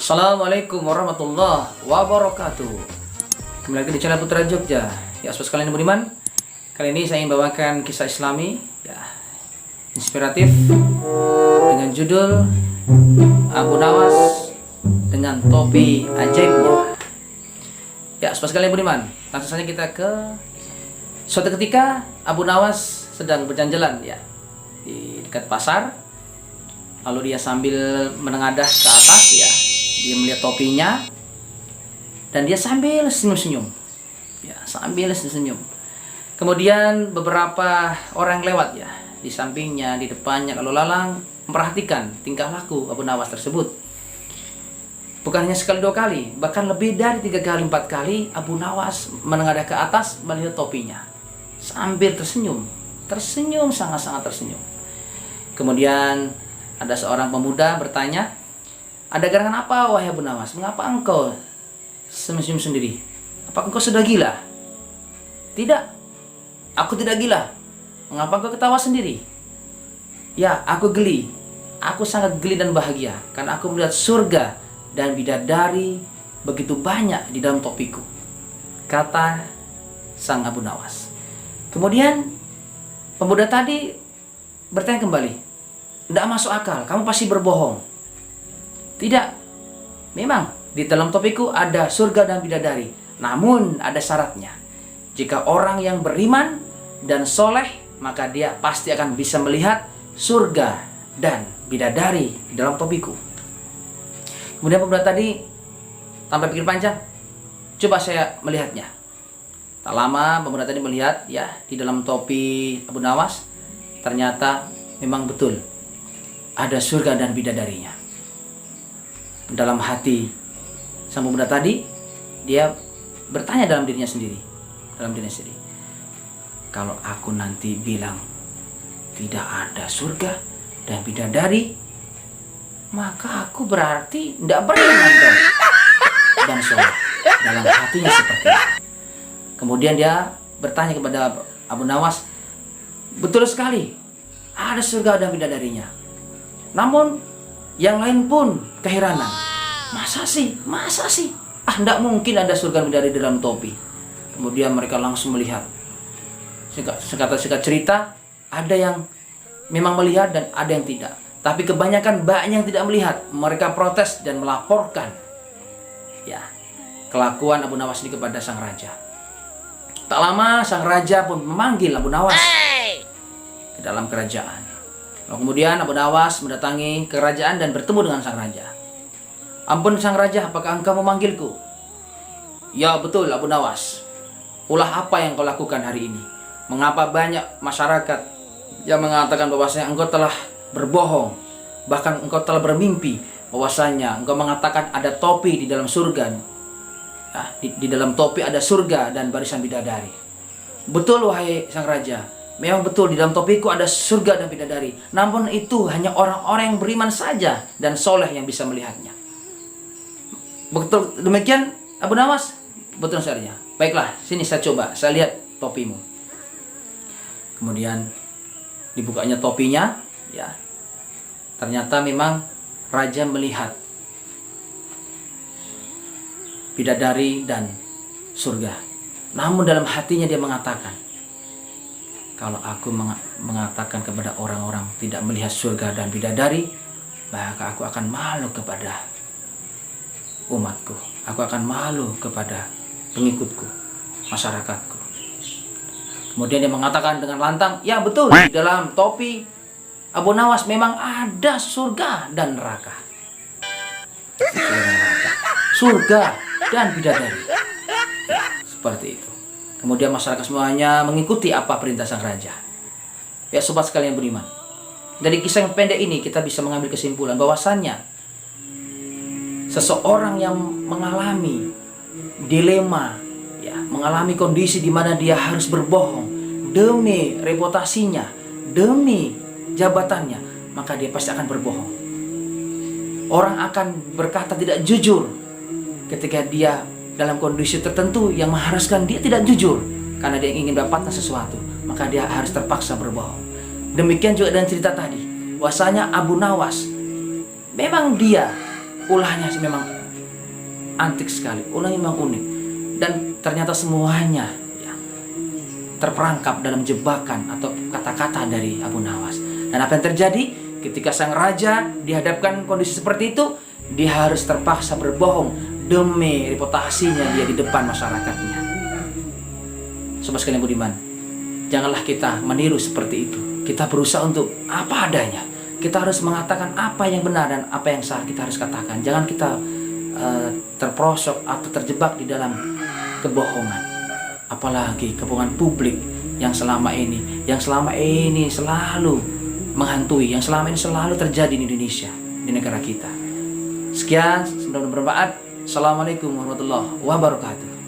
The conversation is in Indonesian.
Assalamualaikum warahmatullahi wabarakatuh. Kembali lagi di channel Putra Jogja. Ya, sahabat sekalian yang beriman, kali ini saya ingin bawakan kisah Islami ya, inspiratif dengan judul Abu Nawas dengan topi ajaibnya. Ya, sahabat sekalian yang beriman, langsung saja kita ke suatu ketika Abu Nawas sedang berjalan-jalan ya di dekat pasar. Lalu dia sambil menengadah ke atas ya, dia melihat topinya dan dia sambil senyum-senyum. Ya, sambil senyum. Kemudian beberapa orang lewat ya, di sampingnya, di depannya, lalu lalang memperhatikan tingkah laku Abu Nawas tersebut. Bukan hanya sekali dua kali, bahkan lebih dari 3 kali 4 kali Abu Nawas menengadah ke atas melihat topinya sambil tersenyum, sangat-sangat tersenyum. Kemudian ada seorang pemuda bertanya, "Ada gerangan apa wahai Abu Nawas? Mengapa engkau senyum sendiri? Apakah engkau sudah gila?" "Tidak, aku tidak gila." "Mengapa engkau ketawa sendiri?" "Ya, aku geli. Aku sangat geli dan bahagia karena aku melihat surga dan bidadari begitu banyak di dalam topiku," kata sang Abu Nawas. Kemudian pemuda tadi bertanya kembali, "Tidak masuk akal, kamu pasti berbohong." "Tidak, memang di dalam topiku ada surga dan bidadari, namun ada syaratnya. Jika orang yang beriman dan soleh, maka dia pasti akan bisa melihat surga dan bidadari di dalam topiku." Kemudian pemuda tadi tanpa pikir panjang, "Coba saya melihatnya." Tak lama pemuda tadi melihat ya di dalam topi Abu Nawas, ternyata memang betul ada surga dan bidadarinya. Dalam hati sang pemuda tadi, dia bertanya dalam dirinya sendiri, "Kalau aku nanti bilang tidak ada surga dan bidadari, maka aku berarti tidak beriman dong." Dan soleh dalam hatinya seperti itu. Kemudian dia bertanya kepada Abu Nawas, "Betul sekali, ada surga dan bidadarinya. Namun yang lain pun keheranan. Masa sih? Tidak mungkin ada surga dan bidadari dalam topi." Kemudian mereka langsung melihat. Singkat cerita, ada yang memang melihat dan ada yang tidak. Tapi kebanyakan banyak yang tidak melihat. Mereka protes dan melaporkan ya kelakuan Abu Nawas ini kepada sang raja. Tak lama sang raja pun memanggil Abu Nawas ke dalam kerajaan. Lalu kemudian Abu Nawas mendatangi kerajaan dan bertemu dengan sang raja. "Ampun sang raja, apakah engkau memanggilku?" "Ya betul Abu Nawas. Ulah apa yang kau lakukan hari ini? Mengapa banyak masyarakat yang mengatakan bahwasanya engkau telah berbohong, bahkan engkau telah bermimpi bahwasanya engkau mengatakan ada topi di dalam surga. Di dalam topi ada surga dan barisan bidadari." "Betul wahai sang raja, memang betul di dalam topiku ada surga dan bidadari. Namun itu hanya orang-orang yang beriman saja dan soleh yang bisa melihatnya." "Betul demikian Abu Nawas?" "Betul saja." "Baiklah, sini saya coba, saya lihat topimu." Kemudian dibukanya topinya ya. Ternyata memang raja melihat bidadari dan surga. Namun dalam hatinya dia mengatakan, "Kalau aku mengatakan kepada orang-orang tidak melihat surga dan bidadari, maka aku akan malu kepada umatku. Aku akan malu kepada pengikutku, masyarakatku." Kemudian dia mengatakan dengan lantang, "Ya betul, di dalam topi Abu Nawas memang ada surga dan neraka. Surga dan bidadari." Ya, seperti itu. Kemudian masyarakat semuanya mengikuti apa perintah sang raja. Ya sobat sekalian beriman, dari kisah yang pendek ini kita bisa mengambil kesimpulan bahwasannya seseorang yang mengalami dilema ya, mengalami kondisi di mana dia harus berbohong demi reputasinya, demi jabatannya, maka dia pasti akan berbohong. Orang akan berkata tidak jujur ketika dia dalam kondisi tertentu yang mengharuskan dia tidak jujur karena dia ingin mendapatkan sesuatu, maka dia harus terpaksa berbohong. Demikian juga dengan cerita tadi, bahwasanya Abu Nawas memang dia ulahnya memang antik sekali, ulahnya memang unik, dan ternyata semuanya ya, terperangkap dalam jebakan atau kata-kata dari Abu Nawas. Dan apa yang terjadi ketika sang raja dihadapkan kondisi seperti itu? Dia harus terpaksa berbohong demi reputasinya dia di depan masyarakatnya. Sobat sekalian budiman, janganlah kita meniru seperti itu. Kita berusaha untuk apa adanya. Kita harus mengatakan apa yang benar dan apa yang salah kita harus katakan. Jangan kita terperosok atau terjebak di dalam kebohongan. Apalagi kebohongan publik yang selama ini selalu menghantui, yang selama ini selalu terjadi di Indonesia, di negara kita. Sekian, semoga bermanfaat. Assalamualaikum warahmatullahi wabarakatuh.